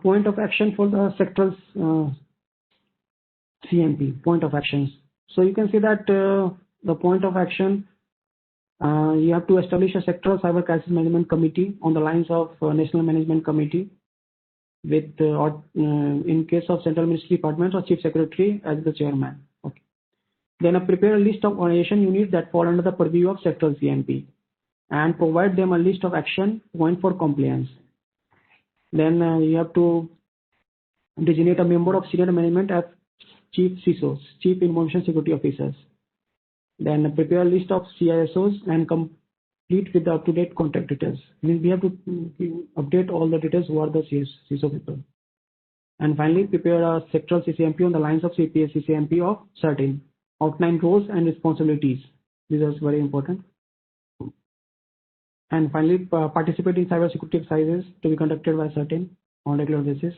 point of action for the sectoral CMP, point of actions. So you can see that the point of action, you have to establish a sectoral cyber crisis management committee on the lines of National Management Committee with, in case of Central Ministry Department or Chief Secretary as the chairman. Okay. Then prepare a list of organization units that fall under the purview of sectoral CMP and provide them a list of action point for compliance. Then you have to designate a member of senior management as Chief CISOs, Chief Information Security Officers. Then prepare a list of CISOs and complete with the up-to-date contact details. We have to update all the details who are the CISO people. And finally, prepare a sectoral CCMP on the lines of CPS CCMP of certain. Outline roles and responsibilities. These are very important. And finally, participate in cybersecurity exercises to be conducted by certain on a regular basis.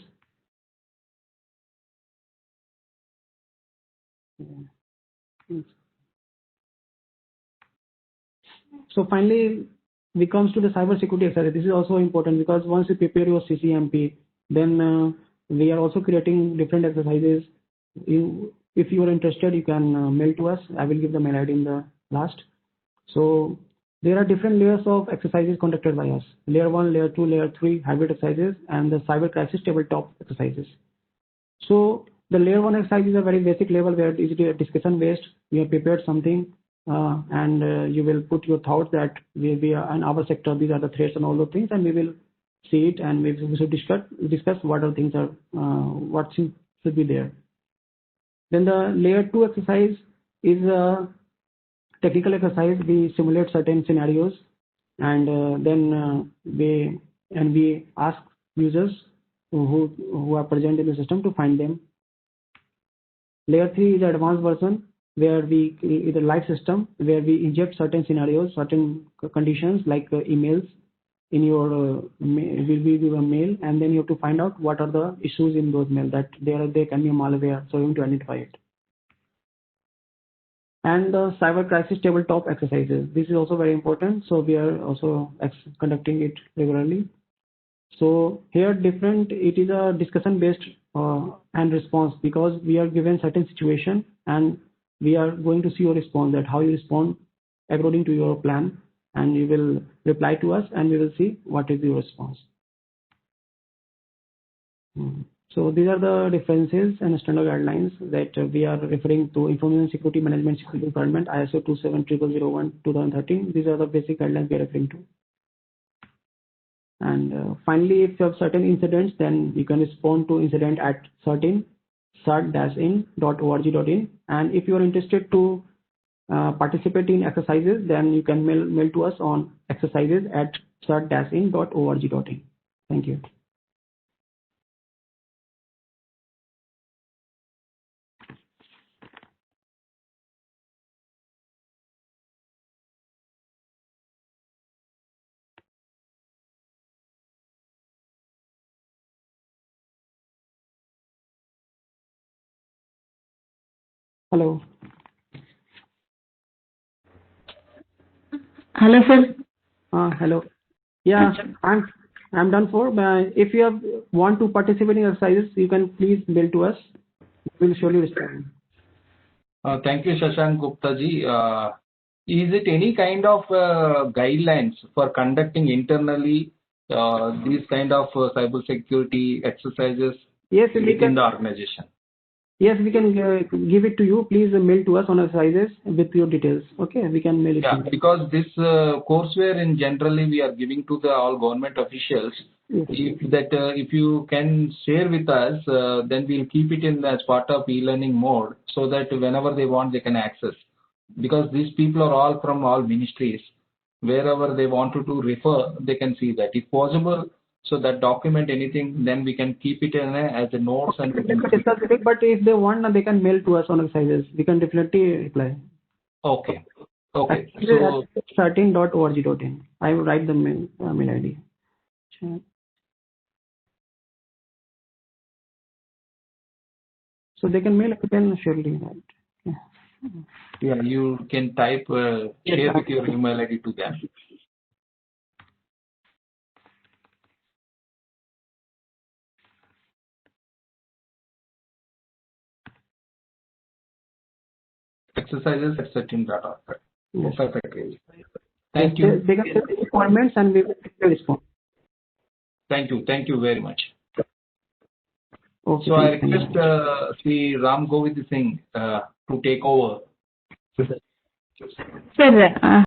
So finally, we comes to the cybersecurity exercise. This is also important because once you prepare your CCMP, then we are also creating different exercises. If you are interested, you can mail to us. I will give the mail ID in the last. So there are different layers of exercises conducted by us. Layer 1, Layer 2, Layer 3 hybrid exercises and the cyber crisis tabletop exercises. So the Layer 1 exercise is a very basic level where it is discussion based. We have prepared something and you will put your thoughts that we are in our sector, these are the threats and all those things, and we will see it and we should discuss what are things are what should be there. Then the Layer 2 exercise is a technical exercise. We simulate certain scenarios and then we ask users who are present in the system to find them. Layer 3 is the advanced version where we is a live system where we inject certain scenarios, certain conditions like emails in your will be a mail, and then you have to find out what are the issues in those mail that they can be malware, so you have to identify it. And the cyber crisis tabletop exercises. This is also very important. So we are also conducting it regularly. So here it is a discussion based and response because we are given certain situation and we are going to see your response, that how you respond according to your plan, and you will reply to us and we will see what is your response. So these are the differences and standard guidelines that we are referring to. Information Security Management Security Department ISO 27001 2013. These are the basic guidelines we are referring to. And finally, if you have certain incidents, then you can respond to incident at certain cert-in.org.in. And if you are interested to participate in exercises, then you can mail to us on exercises@cert-in.org.in. Thank you. Hello. Hello, sir. Hello. Yeah, I'm done for. If you want to participate in exercises, you can please mail to us. We'll surely respond. Thank you, Shashank Gupta ji. Is it any kind of guidelines for conducting internally these kind of cybersecurity exercises within the organization? Yes, we can give it to you. Please mail to us on exercises with your details. Okay, we can mail it to you. Because this courseware in generally we are giving to the all government officials. Yes. If you can share with us, then we'll keep it in as part of e-learning mode so that whenever they want they can access. Because these people are all from all ministries. Wherever they wanted to refer, they can see that. If possible, so that document anything, then we can keep it in as a notes and. But if they want, they can mail to us on exercises. We can definitely reply. Okay. Okay. So certain.org.in. I will write the mail ID. So they can mail. You can surely write. Yeah, you can type share with your email ID to them. exercises at setim.org. Yes. Perfectly. Thank you. They can send requirements and we will respond. Thank you. Thank you very much. Okay, So I thank you. request Sri Ram Govind Singh to take over. Sir,